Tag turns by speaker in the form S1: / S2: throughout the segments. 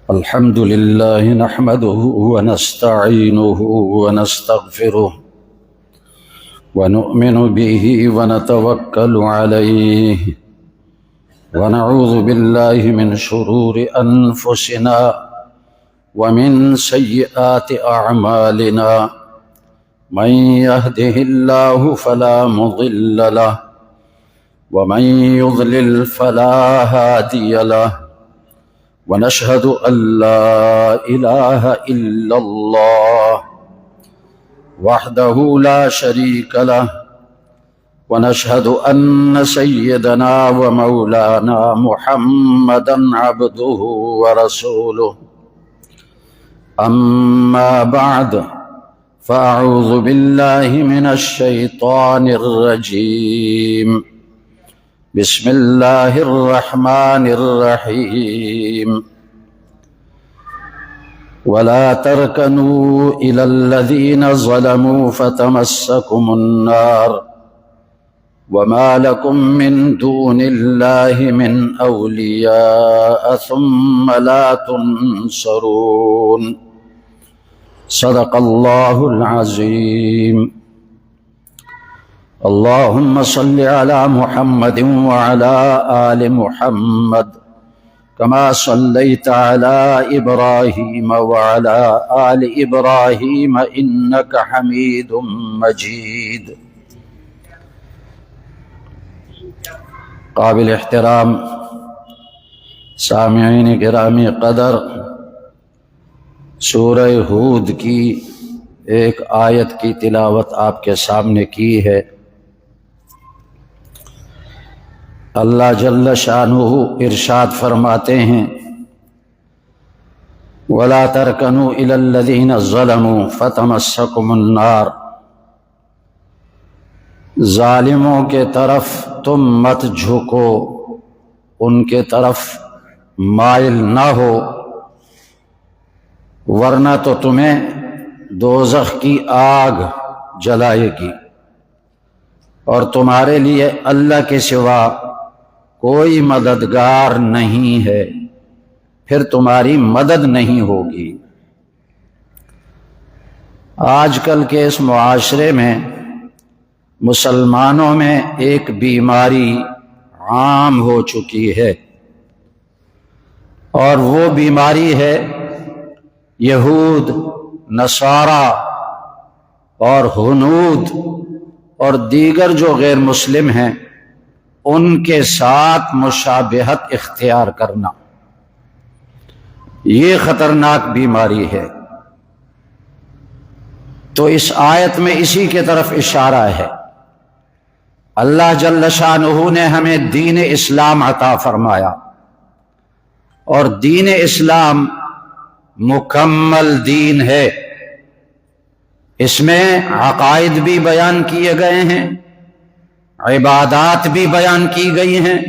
S1: الحمد لله نحمده ونستعينه ونستغفره ونؤمن به ونتوكل عليه ونعوذ بالله من شرور أنفسنا ومن سيئات أعمالنا من يهده الله فلا مضل له ومن يضلل فلا هادي له ونشهد أن لا إله إلا الله وحده لا شريك له ونشهد أن سيدنا ومولانا محمدا عبده ورسوله أما بعد فأعوذ بالله من الشيطان الرجيم بسم الله الرحمن الرحيم ولا تركنوا إلى الذين ظلموا فتمسكم النار وما لكم من دون الله من أولياء ثم لا تنصرون صدق الله العظيم اللهم صل على محمد وعلى آل محمد كما صليت على إبراهيم وعلى آل إبراهيم إنك حميد مجيد. قابل احترام سامعین گرامی قدر، سورہ ہود کی ایک آیت کی تلاوت آپ کے سامنے کی ہے۔ اللہ جل شانہ ارشاد فرماتے ہیں وَلَا تَرْكَنُوا إِلَى الَّذِينَ ظَلَمُوا فَتَمَسَّكُمُ النَّارُ، ظالموں کے طرف تم مت جھکو، ان کے طرف مائل نہ ہو، ورنہ تو تمہیں دوزخ کی آگ جلائے گی، اور تمہارے لیے اللہ کے سوا کوئی مددگار نہیں ہے، پھر تمہاری مدد نہیں ہوگی۔ آج کل کے اس معاشرے میں مسلمانوں میں ایک بیماری عام ہو چکی ہے، اور وہ بیماری ہے یہود، نصارہ اور ہنود اور دیگر جو غیر مسلم ہیں ان کے ساتھ مشابہت اختیار کرنا۔ یہ خطرناک بیماری ہے۔ تو اس آیت میں اسی کی طرف اشارہ ہے۔ اللہ جل شانہ نے ہمیں دین اسلام عطا فرمایا، اور دین اسلام مکمل دین ہے۔ اس میں عقائد بھی بیان کیے گئے ہیں، عبادات بھی بیان کی گئی ہیں،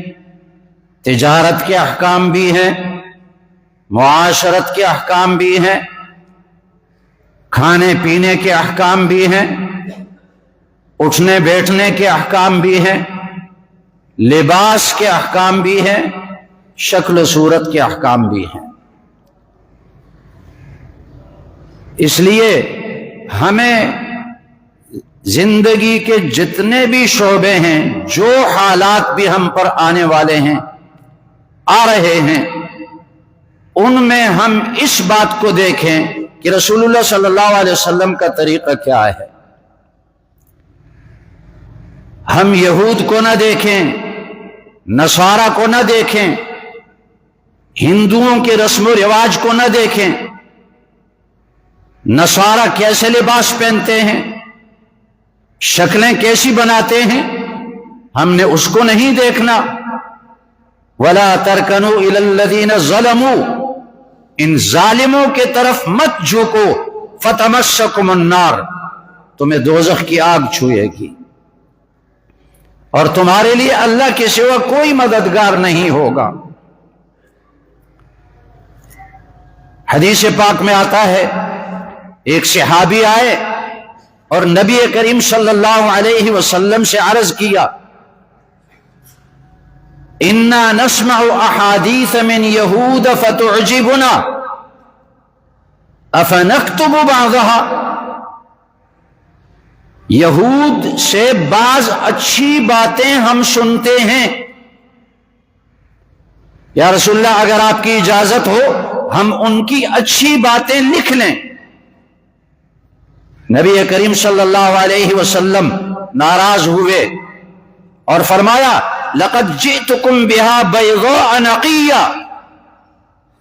S1: تجارت کے احکام بھی ہیں، معاشرت کے احکام بھی ہیں، کھانے پینے کے احکام بھی ہیں، اٹھنے بیٹھنے کے احکام بھی ہیں، لباس کے احکام بھی ہیں، شکل و صورت کے احکام بھی ہیں۔ اس لیے ہمیں زندگی کے جتنے بھی شعبے ہیں، جو حالات بھی ہم پر آنے والے ہیں، آ رہے ہیں، ان میں ہم اس بات کو دیکھیں کہ رسول اللہ صلی اللہ علیہ وسلم کا طریقہ کیا ہے۔ ہم یہود کو نہ دیکھیں، نصارہ کو نہ دیکھیں، ہندوؤں کے رسم و رواج کو نہ دیکھیں، نصارہ کیسے لباس پہنتے ہیں، شکلیں کیسی بناتے ہیں، ہم نے اس کو نہیں دیکھنا۔ وَلَا تَرْكَنُوا إِلَى الَّذِينَ ظَلَمُوا، ان ظالموں کے طرف مت جھکو، فَتَمَسَّكُمُ النَّارُ، تمہیں دوزخ کی آگ چھوئے گی، اور تمہارے لیے اللہ کے سوا کوئی مددگار نہیں ہوگا۔ حدیث پاک میں آتا ہے، ایک صحابی آئے اور نبی کریم صلی اللہ علیہ وسلم سے عرض کیا، انا نسمع احادیث من یہود فتعجبنا افنکتب بعضها، یہود سے بعض اچھی باتیں ہم سنتے ہیں، یا رسول اللہ اگر آپ کی اجازت ہو ہم ان کی اچھی باتیں لکھ لیں۔ نبی کریم صلی اللہ علیہ وسلم ناراض ہوئے اور فرمایا لقد جئتکم بها بیضاء نقیہ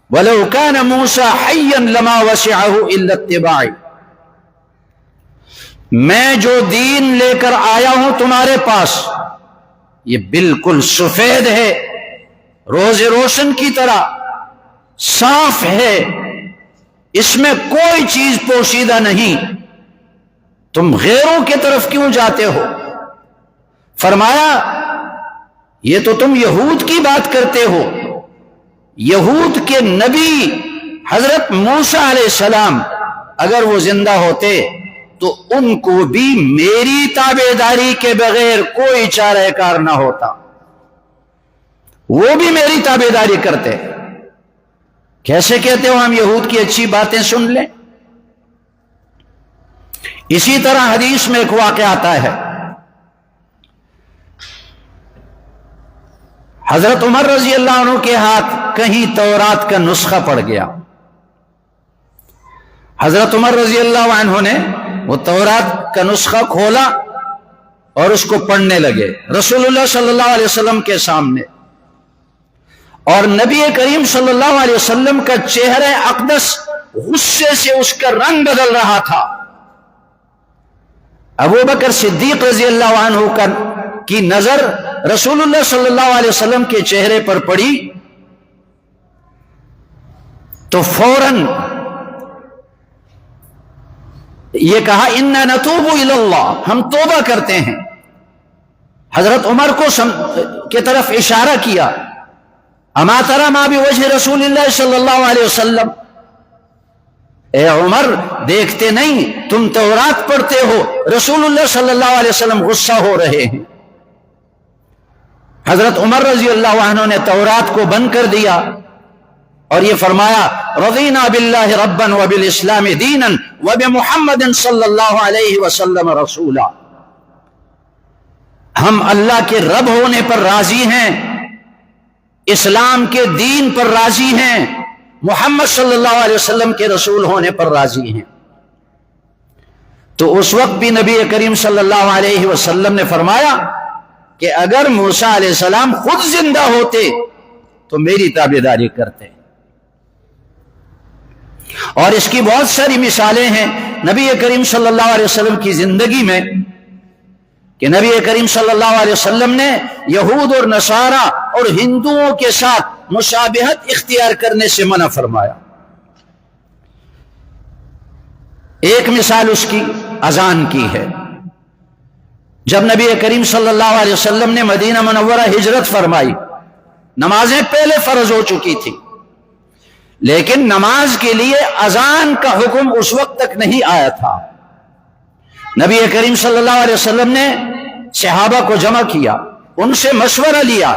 S1: ولو كان موسیٰ حیا لما وسعه الا اتباعی، میں جو دین لے کر آیا ہوں تمہارے پاس یہ بالکل سفید ہے، روز روشن کی طرح صاف ہے، اس میں کوئی چیز پوشیدہ نہیں، تم غیروں کی طرف کیوں جاتے ہو؟ فرمایا یہ تو تم یہود کی بات کرتے ہو، یہود کے نبی حضرت موسیٰ علیہ السلام اگر وہ زندہ ہوتے تو ان کو بھی میری تابعداری کے بغیر کوئی چارہ کار نہ ہوتا، وہ بھی میری تابعداری کرتے۔ کیسے کہتے ہو ہم یہود کی اچھی باتیں سن لیں؟ اسی طرح حدیث میں ایک واقعہ آتا ہے، حضرت عمر رضی اللہ عنہ کے ہاتھ کہیں تورات کا نسخہ پڑ گیا، حضرت عمر رضی اللہ عنہ نے وہ تورات کا نسخہ کھولا اور اس کو پڑھنے لگے رسول اللہ صلی اللہ علیہ وسلم کے سامنے، اور نبی کریم صلی اللہ علیہ وسلم کا چہرہ اقدس غصے سے اس کا رنگ بدل رہا تھا۔ ابو بکر صدیق رضی اللہ عنہ کی نظر رسول اللہ صلی اللہ علیہ وسلم کے چہرے پر پڑی تو فوراً یہ کہا انا نتوب الی اللہ، ہم توبہ کرتے ہیں۔ حضرت عمر کو کی طرف اشارہ کیا، اما تری ما بوجہ رسول اللہ صلی اللہ علیہ وسلم، اے عمر دیکھتے نہیں تم تورات پڑھتے ہو، رسول اللہ صلی اللہ علیہ وسلم غصہ ہو رہے ہیں۔ حضرت عمر رضی اللہ عنہ نے تورات کو بند کر دیا اور یہ فرمایا رضینا باللہ ربا وبالاسلام دینا وبمحمد صلی اللہ علیہ وسلم رسولا، ہم اللہ کے رب ہونے پر راضی ہیں، اسلام کے دین پر راضی ہیں، محمد صلی اللہ علیہ وسلم کے رسول ہونے پر راضی ہیں۔ تو اس وقت بھی نبی کریم صلی اللہ علیہ وسلم نے فرمایا کہ اگر موسیٰ علیہ السلام خود زندہ ہوتے تو میری تابعداری کرتے، اور اس کی بہت ساری مثالیں ہیں نبی کریم صلی اللہ علیہ وسلم کی زندگی میں کہ نبی کریم صلی اللہ علیہ وسلم نے یہود اور نصارہ اور ہندوؤں کے ساتھ مشابہت اختیار کرنے سے منع فرمایا۔ ایک مثال اس کی اذان کی ہے، جب نبی کریم صلی اللہ علیہ وسلم نے مدینہ منورہ ہجرت فرمائی، نمازیں پہلے فرض ہو چکی تھی، لیکن نماز کے لیے اذان کا حکم اس وقت تک نہیں آیا تھا۔ نبی کریم صلی اللہ علیہ وسلم نے صحابہ کو جمع کیا، ان سے مشورہ لیا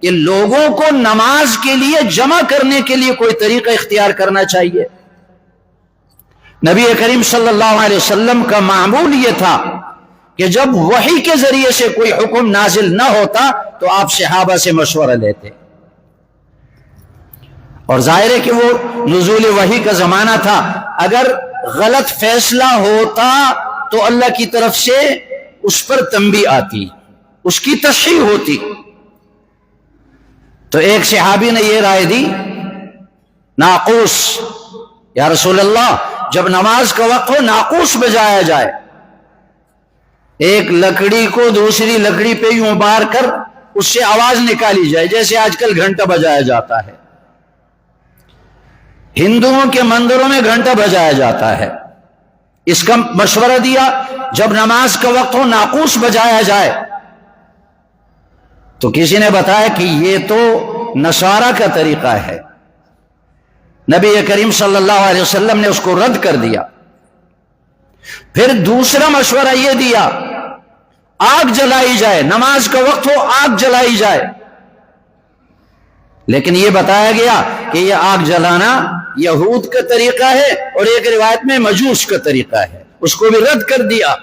S1: کہ لوگوں کو نماز کے لیے جمع کرنے کے لیے کوئی طریقہ اختیار کرنا چاہیے۔ نبی کریم صلی اللہ علیہ وسلم کا معمول یہ تھا کہ جب وحی کے ذریعے سے کوئی حکم نازل نہ ہوتا تو آپ صحابہ سے مشورہ لیتے، اور ظاہر ہے کہ وہ نزول وحی کا زمانہ تھا، اگر غلط فیصلہ ہوتا تو اللہ کی طرف سے اس پر تنبیہ آتی، اس کی تصحیح ہوتی۔ تو ایک صحابی نے یہ رائے دی ناقوس، یا رسول اللہ جب نماز کا وقت ہو ناقوس بجایا جائے، ایک لکڑی کو دوسری لکڑی پہ یوں بار کر اس سے آواز نکالی جائے جیسے آج کل گھنٹہ بجایا جاتا ہے، ہندوؤں کے مندروں میں گھنٹہ بجایا جاتا ہے۔ اس کا مشورہ دیا جب نماز کا وقت ہو ناقوس بجایا جائے، تو کسی نے بتایا کہ یہ تو نصارہ کا طریقہ ہے۔ نبی کریم صلی اللہ علیہ وسلم نے اس کو رد کر دیا۔ پھر دوسرا مشورہ یہ دیا آگ جلائی جائے، نماز کا وقت ہو آگ جلائی جائے۔ لیکن یہ بتایا گیا کہ یہ آگ جلانا یہود کا طریقہ ہے اور ایک روایت میں مجوس کا طریقہ ہے، اس کو بھی رد کر دیا۔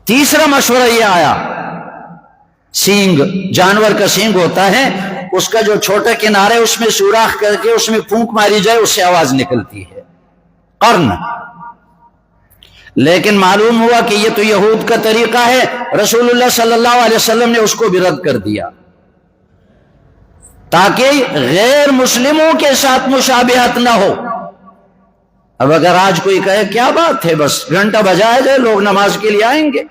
S1: تیسرا مشورہ یہ آیا، سینگ، جانور کا سینگ ہوتا ہے، اس کا جو چھوٹا کنارہ ہے اس میں سوراخ کر کے اس میں پھونک ماری جائے، اس سے آواز نکلتی ہے، قرن۔ لیکن معلوم ہوا کہ یہ تو یہود کا طریقہ ہے، رسول اللہ صلی اللہ علیہ وسلم نے اس کو بھی رد کر دیا تاکہ غیر مسلموں کے ساتھ مشابہت نہ ہو۔ اب اگر آج کوئی کہے کیا بات ہے، بس گھنٹہ بجایا جائے، لوگ نماز کے لیے آئیں گے۔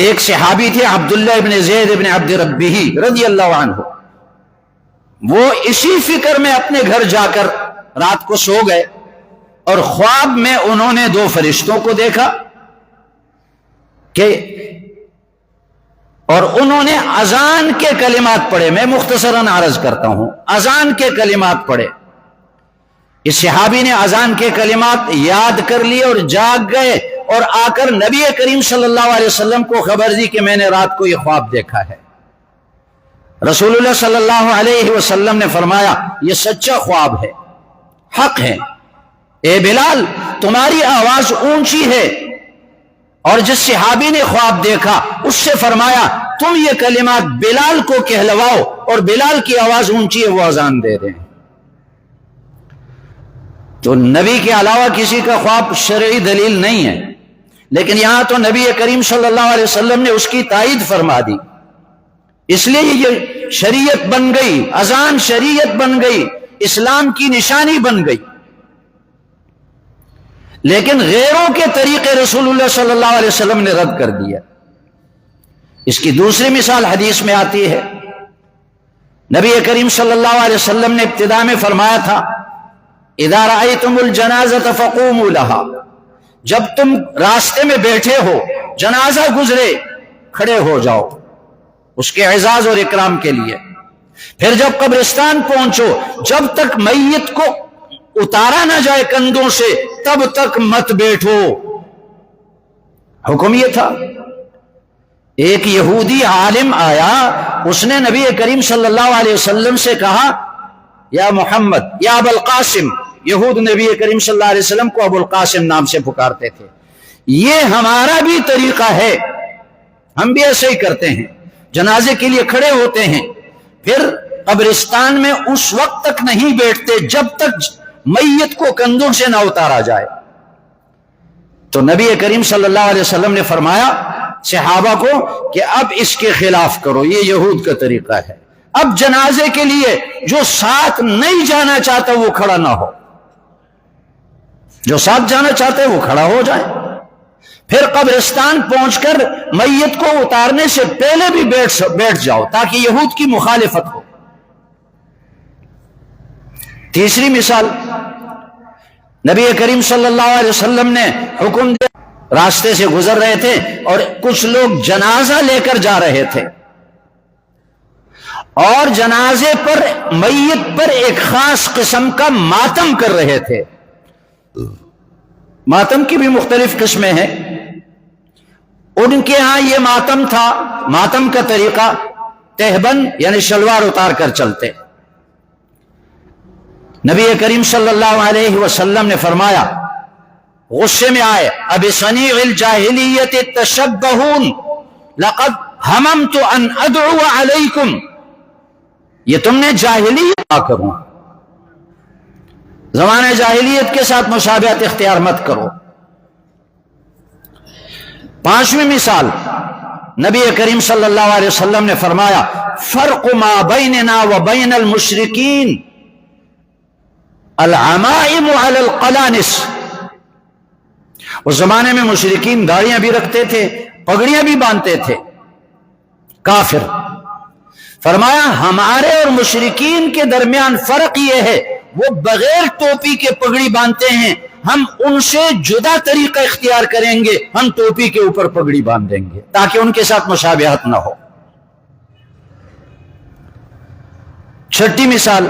S1: ایک صحابی تھے عبداللہ ابن زید ابن عبد ربہ رضی اللہ عنہ، وہ اسی فکر میں اپنے گھر جا کر رات کو سو گئے اور خواب میں انہوں نے دو فرشتوں کو دیکھا کہ اور انہوں نے اذان کے کلمات پڑھے۔ میں مختصراً عرض کرتا ہوں، اذان کے کلمات پڑھے۔ اس صحابی نے اذان کے کلمات یاد کر لیے اور جاگ گئے اور آ کر نبی کریم صلی اللہ علیہ وسلم کو خبر دی کہ میں نے رات کو یہ خواب دیکھا ہے۔ رسول اللہ صلی اللہ علیہ وسلم نے فرمایا یہ سچا خواب ہے، حق ہے، اے بلال تمہاری آواز اونچی ہے۔ اور جس صحابی نے خواب دیکھا اس سے فرمایا تم یہ کلمات بلال کو کہلواؤ، اور بلال کی آواز اونچی ہے، وہ اذان دے رہے ہیں۔ تو نبی کے علاوہ کسی کا خواب شرعی دلیل نہیں ہے، لیکن یہاں تو نبی کریم صلی اللہ علیہ وسلم نے اس کی تائید فرما دی، اس لیے یہ شریعت بن گئی، اذان شریعت بن گئی، اسلام کی نشانی بن گئی۔ لیکن غیروں کے طریقے رسول اللہ صلی اللہ علیہ وسلم نے رد کر دیا۔ اس کی دوسری مثال حدیث میں آتی ہے، نبی کریم صلی اللہ علیہ وسلم نے ابتدا میں فرمایا تھا اذا رأیتم الجنازۃ فقوموا لها، جب تم راستے میں بیٹھے ہو، جنازہ گزرے، کھڑے ہو جاؤ اس کے اعزاز اور اکرام کے لیے۔ پھر جب قبرستان پہنچو، جب تک میت کو اتارا نہ جائے کندھوں سے تب تک مت بیٹھو۔ حکم یہ تھا۔ ایک یہودی عالم آیا، اس نے نبی کریم صلی اللہ علیہ وسلم سے کہا یا محمد یا ابو القاسم، یہود نبی کریم صلی اللہ علیہ وسلم کو ابو القاسم نام سے پکارتے تھے، یہ ہمارا بھی طریقہ ہے، ہم بھی ایسے ہی کرتے ہیں، جنازے کے لیے کھڑے ہوتے ہیں، پھر قبرستان میں اس وقت تک نہیں بیٹھتے جب تک میت کو کندھوں سے نہ اتارا جائے۔ تو نبی کریم صلی اللہ علیہ وسلم نے فرمایا صحابہ کو کہ اب اس کے خلاف کرو، یہ یہود کا طریقہ ہے، اب جنازے کے لیے جو ساتھ نہیں جانا چاہتا وہ کھڑا نہ ہو، جو ساتھ جانا چاہتا ہے وہ کھڑا ہو جائے۔ پھر قبرستان پہنچ کر میت کو اتارنے سے پہلے بھی بیٹھ جاؤ تاکہ یہود کی مخالفت ہو۔ تیسری مثال، نبی کریم صلی اللہ علیہ وسلم نے حکم دیا، راستے سے گزر رہے تھے اور کچھ لوگ جنازہ لے کر جا رہے تھے اور جنازے پر میت پر ایک خاص قسم کا ماتم کر رہے تھے۔ ماتم کی بھی مختلف قسمیں ہیں، ان کے ہاں یہ ماتم تھا، ماتم کا طریقہ تہبند یعنی شلوار اتار کر چلتے۔ نبی کریم صلی اللہ علیہ وسلم نے فرمایا، غصے میں آئے، اب صنیع الجاہلیت تشبہون لقد ہممت ان ادعو علیکم، یہ تم نے جاہلیت نہ کرو، زمانہ جاہلیت کے ساتھ مشابہت اختیار مت کرو۔ پانچویں مثال، نبی کریم صلی اللہ علیہ وسلم نے فرمایا فرق ما بیننا و بین المشرکین العمائم علی القلانس، اس زمانے میں مشرکین داڑیاں بھی رکھتے تھے، پگڑیاں بھی باندھتے تھے، کافر۔ فرمایا ہمارے اور مشرکین کے درمیان فرق یہ ہے، وہ بغیر ٹوپی کے پگڑی باندھتے ہیں، ہم ان سے جدا طریقہ اختیار کریں گے، ہم ٹوپی کے اوپر پگڑی باندھ دیں گے تاکہ ان کے ساتھ مشابہت نہ ہو۔ چھٹی مثال،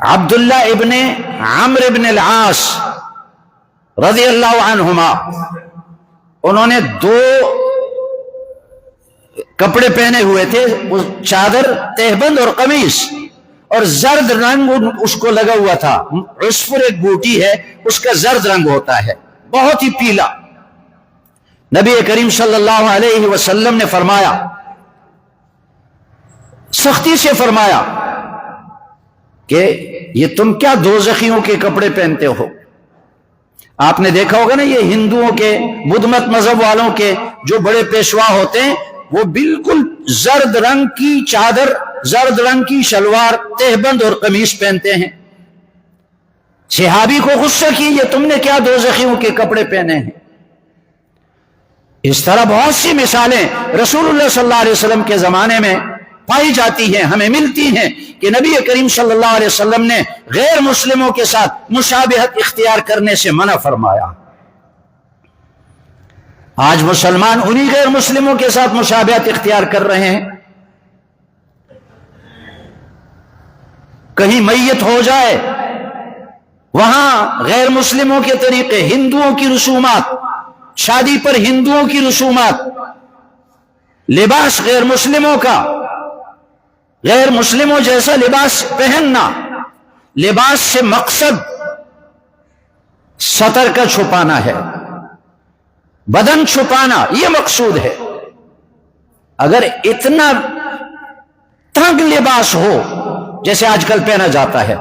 S1: عبداللہ ابن عمرو ابن العاص رضی اللہ عنہما، انہوں نے 2 کپڑے پہنے ہوئے تھے، وہ چادر، تہبند اور قمیص، اور زرد رنگ اس کو لگا ہوا تھا۔ عصفر ایک بوٹی ہے، اس کا زرد رنگ ہوتا ہے، بہت ہی پیلا۔ نبی کریم صلی اللہ علیہ وسلم نے فرمایا، سختی سے فرمایا کہ یہ تم کیا دوزخیوں کے کپڑے پہنتے ہو؟ آپ نے دیکھا ہوگا نا، یہ ہندوؤں کے، بدھ مت مذہب والوں کے جو بڑے پیشوا ہوتے ہیں، وہ بالکل زرد رنگ کی چادر، زرد رنگ کی شلوار، تہبند اور قمیص پہنتے ہیں۔ صحابی کو غصہ کی، یہ تم نے کیا دوزخیوں کے کپڑے پہنے ہیں؟ اس طرح بہت سی مثالیں رسول اللہ صلی اللہ علیہ وسلم کے زمانے میں پائی جاتی ہیں، ہمیں ملتی ہیں کہ نبی کریم صلی اللہ علیہ وسلم نے غیر مسلموں کے ساتھ مشابہت اختیار کرنے سے منع فرمایا۔ آج مسلمان انہی غیر مسلموں کے ساتھ مشابہت اختیار کر رہے ہیں۔ کہیں میت ہو جائے، وہاں غیر مسلموں کے طریقے، ہندوؤں کی رسومات، شادی پر ہندوؤں کی رسومات، لباس غیر مسلموں کا، غیر مسلموں جیسا لباس پہننا، لباس سے مقصد سطر کا چھپانا ہے، بدن چھپانا، یہ مقصود ہے۔ اگر اتنا تنگ لباس ہو جیسے آج کل پہنا جاتا ہے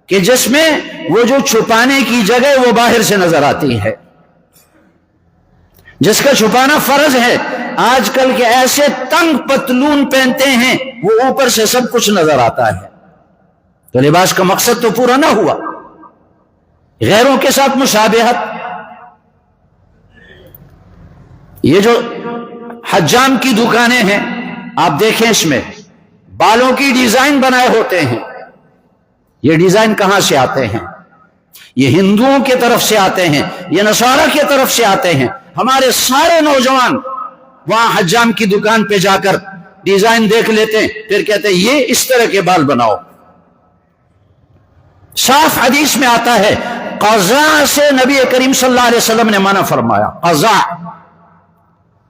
S1: کہ جس میں وہ جو چھپانے کی جگہ وہ باہر سے نظر آتی ہے، جس کا چھپانا فرض ہے، آج کل کے ایسے تنگ پتلون پہنتے ہیں وہ اوپر سے سب کچھ نظر آتا ہے، تو لباس کا مقصد تو پورا نہ ہوا۔ غیروں کے ساتھ مشابہت، یہ جو حجام کی دکانیں ہیں، آپ دیکھیں، اس میں بالوں کی ڈیزائن بنائے ہوتے ہیں۔ یہ ڈیزائن کہاں سے آتے ہیں؟ یہ ہندوؤں کی طرف سے آتے ہیں، یہ نصارہ کی طرف سے آتے ہیں۔ ہمارے سارے نوجوان وہاں حجام کی دکان پہ جا کر ڈیزائن دیکھ لیتے ہیں، پھر کہتے ہیں یہ اس طرح کے بال بناؤ۔ صاف حدیث میں آتا ہے، قضاء سے نبی کریم صلی اللہ علیہ وسلم نے منع فرمایا۔ قضاء،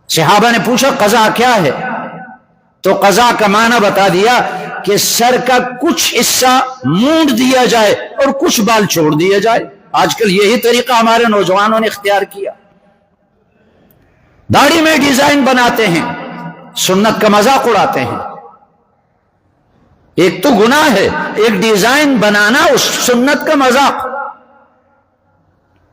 S1: صحابہ نے پوچھا قضاء کیا ہے؟ تو قضاء کا معنی بتا دیا کہ سر کا کچھ حصہ مونڈ دیا جائے اور کچھ بال چھوڑ دیا جائے۔ آج کل یہی طریقہ ہمارے نوجوانوں نے اختیار کیا، داڑھی میں ڈیزائن بناتے ہیں، سنت کا مذاق اڑاتے ہیں۔ ایک تو گناہ ہے، ایک ڈیزائن بنانا، اس سنت کا مذاق،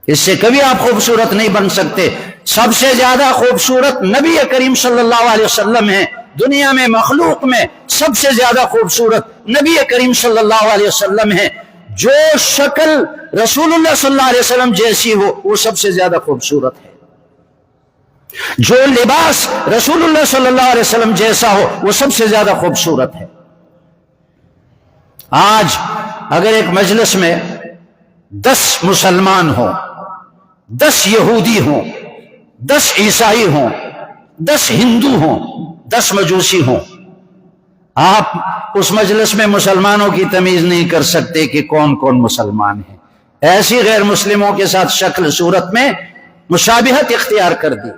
S1: اس سے کبھی آپ خوبصورت نہیں بن سکتے۔ سب سے زیادہ خوبصورت نبی کریم صلی اللہ علیہ وسلم ہیں، دنیا میں مخلوق میں سب سے زیادہ خوبصورت نبی کریم صلی اللہ علیہ وسلم ہیں۔ جو شکل رسول اللہ صلی اللہ علیہ وسلم جیسی ہو وہ سب سے زیادہ خوبصورت ہے، جو لباس رسول اللہ صلی اللہ علیہ وسلم جیسا ہو وہ سب سے زیادہ خوبصورت ہے۔ آج اگر ایک مجلس میں 10 مسلمان ہوں، 10 یہودی ہوں، 10 عیسائی ہوں، 10 ہندو ہوں، 10 مجوسی ہوں، آپ اس مجلس میں مسلمانوں کی تمیز نہیں کر سکتے کہ کون کون مسلمان ہیں۔ ایسی غیر مسلموں کے ساتھ شکل صورت میں مشابہت اختیار کر دی۔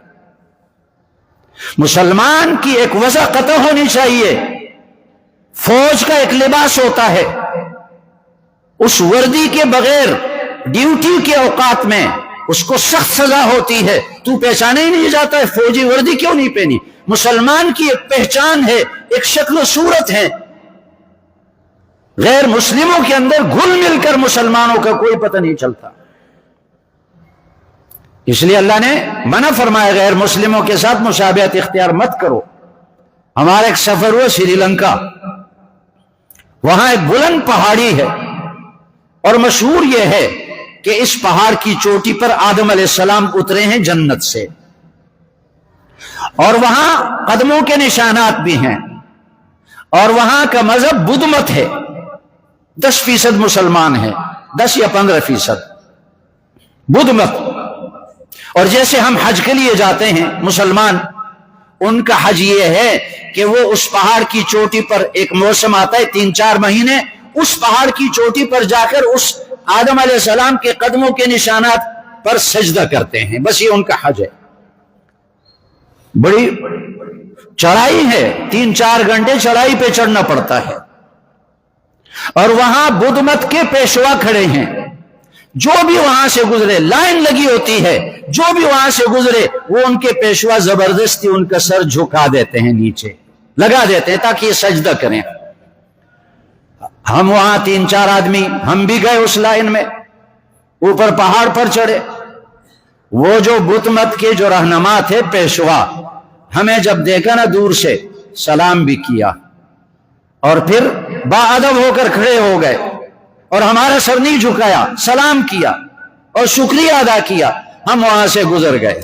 S1: مسلمان کی ایک وضع قطع ہونی چاہیے۔ فوج کا ایک لباس ہوتا ہے، اس وردی کے بغیر ڈیوٹی کے اوقات میں اس کو سخت سزا ہوتی ہے، تو پہچانا ہی نہیں جاتا ہے فوجی وردی کیوں نہیں پہنی۔ مسلمان کی ایک پہچان ہے، ایک شکل و صورت ہے۔ غیر مسلموں کے اندر گھل مل کر مسلمانوں کا کوئی پتہ نہیں چلتا، اس لیے اللہ نے منع فرمایا غیر مسلموں کے ساتھ مشابہت اختیار مت کرو۔ ہمارا ایک سفر ہوا سری لنکا، وہاں ایک بلند پہاڑی ہے اور مشہور یہ ہے کہ اس پہاڑ کی چوٹی پر آدم علیہ السلام اترے ہیں جنت سے، اور وہاں قدموں کے نشانات بھی ہیں، اور وہاں کا مذہب بدھ مت ہے۔ 10% مسلمان ہیں، 10 یا 15% بدھ مت۔ اور جیسے ہم حج کے لیے جاتے ہیں مسلمان، ان کا حج یہ ہے کہ وہ اس پہاڑ کی چوٹی پر ایک موسم آتا ہے 3-4 مہینے، اس پہاڑ کی چوٹی پر جا کر اس آدم علیہ السلام کے قدموں کے نشانات پر سجدہ کرتے ہیں، بس یہ ان کا حج ہے۔ بڑی چڑھائی ہے، 3-4 گھنٹے چڑھائی پہ چڑھنا پڑتا ہے، اور وہاں بدھ مت کے پیشوا کھڑے ہیں، جو بھی وہاں سے گزرے لائن لگی ہوتی ہے، جو بھی وہاں سے گزرے وہ ان کے پیشوا زبردستی ان کا سر جھکا دیتے ہیں، نیچے لگا دیتے ہیں تاکہ یہ سجدہ کریں۔ ہم وہاں 3-4 آدمی ہم بھی گئے اس لائن میں، اوپر پہاڑ پر چڑھے، وہ جو بت مت کے جو رہنما تھے پیشوا، ہمیں جب دیکھا نا دور سے سلام بھی کیا، اور پھر باادب ہو کر کھڑے ہو گئے اور ہمارا سر نہیں جھکایا، سلام کیا اور شکریہ ادا کیا، ہم وہاں سے گزر گئے۔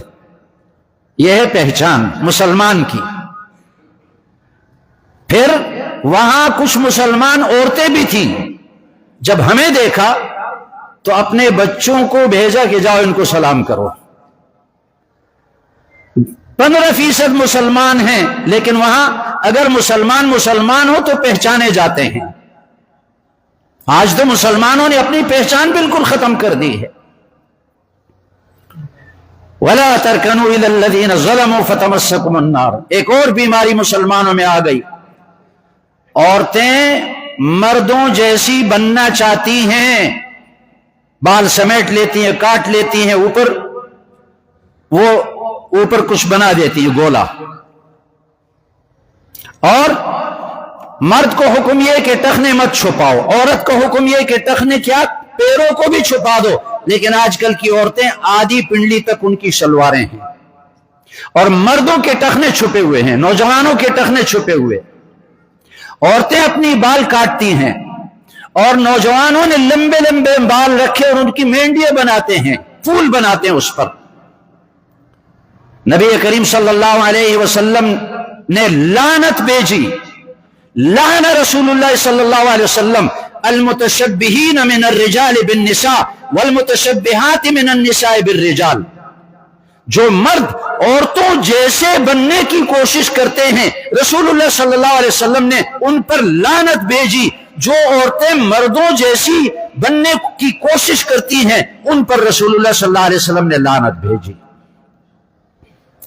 S1: یہ ہے پہچان مسلمان کی۔ پھر وہاں کچھ مسلمان عورتیں بھی تھیں، جب ہمیں دیکھا تو اپنے بچوں کو بھیجا کہ جاؤ ان کو سلام کرو۔ 15% مسلمان ہیں، لیکن وہاں اگر مسلمان ہو تو پہچانے جاتے ہیں۔ آج تو مسلمانوں نے اپنی پہچان بالکل ختم کر دی ہے۔ وَلَا تَرْكَنُوا إِلَى الَّذِينَ ظَلَمُوا فَتَمَسَّكُمُ النَّارُ۔ ایک اور بیماری مسلمانوں میں آ گئی، عورتیں مردوں جیسی بننا چاہتی ہیں، بال سمیٹ لیتی ہیں، کاٹ لیتی ہیں، اوپر کچھ بنا دیتی ہے گولا، اور مرد کو حکم یہ کہ ٹخنے مت چھپاؤ، عورت کو حکم یہ کہ ٹخنے کیا پیروں کو بھی چھپا دو، لیکن آج کل کی عورتیں آدھی پنڈلی تک ان کی شلواریں ہیں، اور مردوں کے ٹخنے چھپے ہوئے ہیں، نوجوانوں کے ٹخنے چھپے ہوئے۔ عورتیں اپنی بال کاٹتی ہیں اور نوجوانوں نے لمبے لمبے بال رکھے اور ان کی مینڈیاں بناتے ہیں، پھول بناتے ہیں اس پر۔ نبی کریم صلی اللہ علیہ وسلم نے لعنت بھیجی، لعن رسول اللہ صلی اللہ علیہ وسلم المتشبہین من الرجال بالنساء والمتشبہات من النساء بالرجال۔ جو مرد عورتوں جیسے بننے کی کوشش کرتے ہیں، رسول اللہ صلی اللہ علیہ وسلم نے ان پر لعنت بھیجی۔ جو عورتیں مردوں جیسی بننے کی کوشش کرتی ہیں، ان پر رسول اللہ صلی اللہ علیہ وسلم نے لعنت بھیجی۔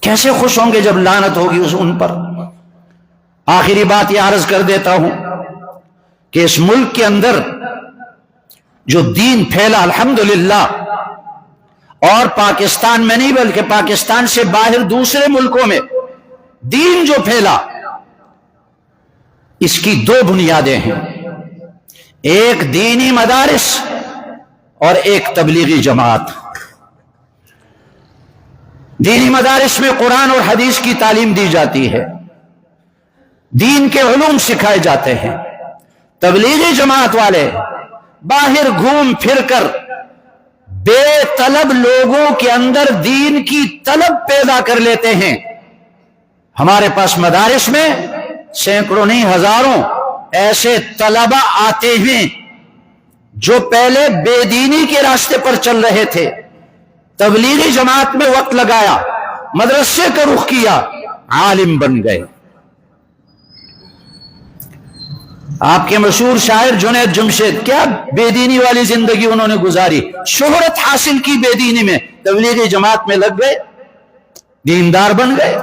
S1: کیسے خوش ہوں گے جب لعنت ہوگی ان پر۔ آخری بات یہ عرض کر دیتا ہوں کہ اس ملک کے اندر جو دین پھیلا الحمدللہ، اور پاکستان میں نہیں بلکہ پاکستان سے باہر دوسرے ملکوں میں دین جو پھیلا، اس کی 2 بنیادیں ہیں، ایک دینی مدارس اور ایک تبلیغی جماعت۔ دینی مدارس میں قرآن اور حدیث کی تعلیم دی جاتی ہے، دین کے علوم سکھائے جاتے ہیں۔ تبلیغی جماعت والے باہر گھوم پھر کر بے طلب لوگوں کے اندر دین کی طلب پیدا کر لیتے ہیں۔ ہمارے پاس مدارس میں سینکڑوں نہیں ہزاروں ایسے طلبہ آتے ہیں جو پہلے بے دینی کے راستے پر چل رہے تھے، تبلیغی جماعت میں وقت لگایا، مدرسے کا رخ کیا، عالم بن گئے۔ آپ کے مشہور شاعر جنید جمشید، کیا بے دینی والی زندگی انہوں نے گزاری، شہرت حاصل کی بے دینی میں، تبلیغی جماعت میں لگ گئے، دیندار بن گئے۔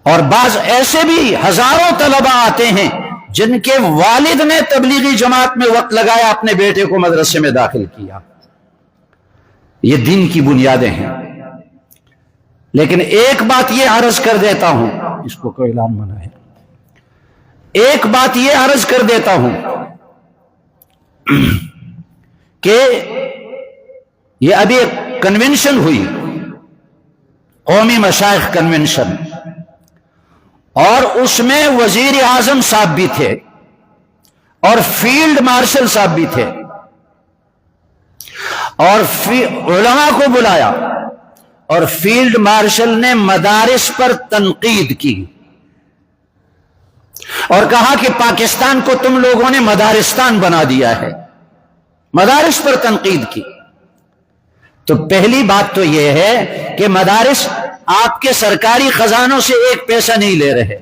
S1: اور بعض ایسے بھی ہزاروں طلبہ آتے ہیں جن کے والد نے تبلیغی جماعت میں وقت لگایا، اپنے بیٹے کو مدرسے میں داخل کیا۔ یہ دین کی بنیادیں ہیں۔ لیکن ایک بات یہ عرض کر دیتا ہوں، اس کو کوئی اعلان منع ہے، ایک بات یہ عرض کر دیتا ہوں کہ یہ ابھی ایک کنونشن ہوئی، قومی مشائخ کنونشن، اور اس میں وزیر اعظم صاحب بھی تھے اور فیلڈ مارشل صاحب بھی تھے، اور علماء کو بلایا، اور فیلڈ مارشل نے مدارس پر تنقید کی اور کہا کہ پاکستان کو تم لوگوں نے مدارستان بنا دیا ہے، مدارس پر تنقید کی۔ تو پہلی بات تو یہ ہے کہ مدارس آپ کے سرکاری خزانوں سے 1 پیسہ نہیں لے رہے،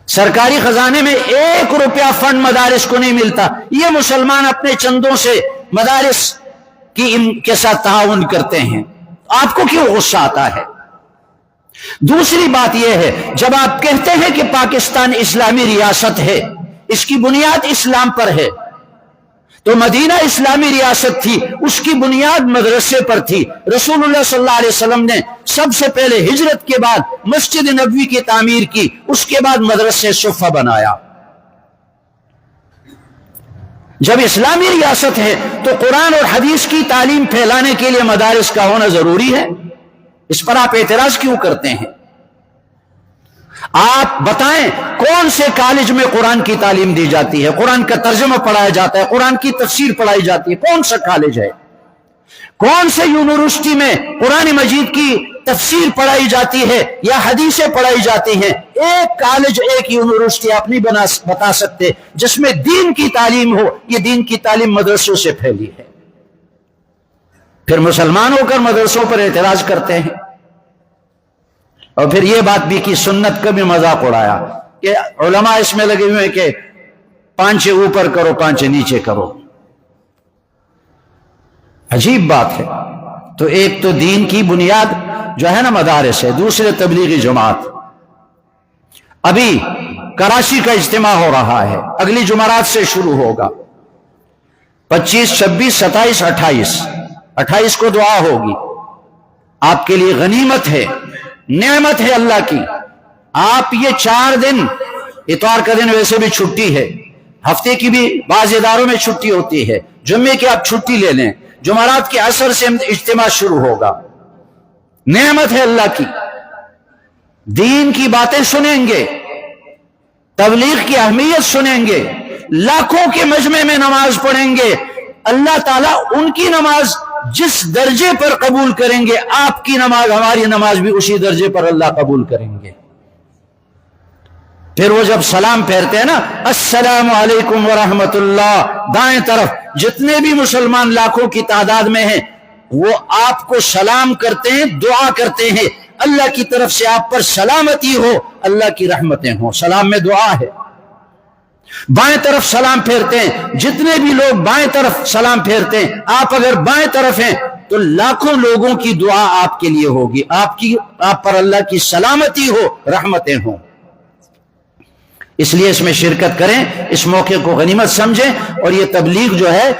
S1: سرکاری خزانے میں 1 روپیہ فنڈ مدارس کو نہیں ملتا، یہ مسلمان اپنے چندوں سے مدارس کے ساتھ تعاون کرتے ہیں۔ آپ کو کیوں غصہ آتا ہے؟ دوسری بات یہ ہے، جب آپ کہتے ہیں کہ پاکستان اسلامی ریاست ہے، اس کی بنیاد اسلام پر ہے، تو مدینہ اسلامی ریاست تھی، اس کی بنیاد مدرسے پر تھی۔ رسول اللہ صلی اللہ علیہ وسلم نے سب سے پہلے ہجرت کے بعد مسجد نبوی کی تعمیر کی، اس کے بعد مدرسے صفہ بنایا۔ جب اسلامی ریاست ہے تو قرآن اور حدیث کی تعلیم پھیلانے کے لیے مدارس کا ہونا ضروری ہے۔ اس پر آپ اعتراض کیوں کرتے ہیں؟ آپ بتائیں کون سے کالج میں قرآن کی تعلیم دی جاتی ہے، قرآن کا ترجمہ پڑھایا جاتا ہے، قرآن کی تفسیر پڑھائی جاتی ہے؟ کون سا کالج ہے؟ کون سے یونیورسٹی میں قرآن مجید کی تفسیر پڑھائی جاتی ہے یا حدیثیں پڑھائی جاتی ہیں؟ ایک کالج، ایک یونیورسٹی آپ نہیں بتا سکتے جس میں دین کی تعلیم ہو۔ یہ دین کی تعلیم مدرسوں سے پھیلی ہے، پھر مسلمان ہو کر مدرسوں پر اعتراض کرتے ہیں۔ اور پھر یہ بات بھی کہ سنت کا بھی مذاق اڑایا کہ علماء اس میں لگے ہوئے کہ پانچے اوپر کرو پانچے نیچے کرو۔ عجیب بات ہے۔ تو ایک تو دین کی بنیاد جو ہے نا مدارس ہے، دوسرے تبلیغی جماعت۔ ابھی کراچی کا اجتماع ہو رہا ہے، اگلی جمعرات سے شروع ہوگا، 25، 26، 27، 28 کو دعا ہوگی۔ آپ کے لیے غنیمت ہے، نعمت ہے اللہ کی۔ آپ یہ 4 دن، اتوار کا دن ویسے بھی چھٹی ہے، ہفتے کی بھی بعض اداروں میں چھٹی ہوتی ہے، جمعے کی آپ چھٹی لے لیں، جمعرات کے عصر سے اجتماع شروع ہوگا۔ نعمت ہے اللہ کی، دین کی باتیں سنیں گے، تبلیغ کی اہمیت سنیں گے، لاکھوں کے مجمع میں نماز پڑھیں گے۔ اللہ تعالیٰ ان کی نماز جس درجے پر قبول کریں گے، آپ کی نماز، ہماری نماز بھی اسی درجے پر اللہ قبول کریں گے۔ پھر وہ جب سلام پھیرتے ہیں نا، السلام علیکم ورحمت اللہ، دائیں طرف جتنے بھی مسلمان لاکھوں کی تعداد میں ہیں وہ آپ کو سلام کرتے ہیں، دعا کرتے ہیں اللہ کی طرف سے آپ پر سلامتی ہو، اللہ کی رحمتیں ہوں۔ سلام میں دعا ہے۔ بائیں طرف سلام پھیرتے ہیں، جتنے بھی لوگ بائیں طرف سلام پھیرتے ہیں، آپ اگر بائیں طرف ہیں تو لاکھوں لوگوں کی دعا آپ کے لیے ہوگی، آپ پر اللہ کی سلامتی ہو، رحمتیں ہوں۔ اس لیے اس میں شرکت کریں، اس موقع کو غنیمت سمجھیں، اور یہ تبلیغ جو ہے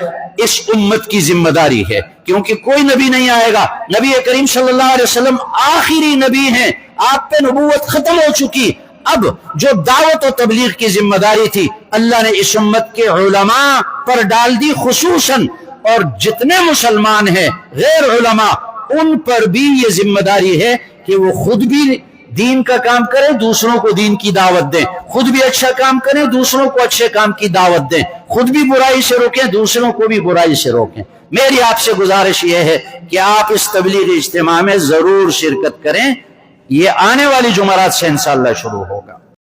S1: اس امت کی ذمہ داری ہے، کیونکہ کوئی نبی نہیں آئے گا۔ نبی کریم صلی اللہ علیہ وسلم آخری نبی ہیں، آپ پہ نبوت ختم ہو چکی۔ اب جو دعوت و تبلیغ کی ذمہ داری تھی اللہ نے اس امت کے علماء پر ڈال دی خصوصاً، اور جتنے مسلمان ہیں غیر علماء ان پر بھی یہ ذمہ داری ہے کہ وہ خود بھی دین کا کام کریں، دوسروں کو دین کی دعوت دیں، خود بھی اچھا کام کریں، دوسروں کو اچھے کام کی دعوت دیں، خود بھی برائی سے روکیں، دوسروں کو بھی برائی سے روکیں۔ میری آپ سے گزارش یہ ہے کہ آپ اس تبلیغی اجتماع میں ضرور شرکت کریں، یہ آنے والی جمعرات سے انشاءاللہ شروع ہوگا۔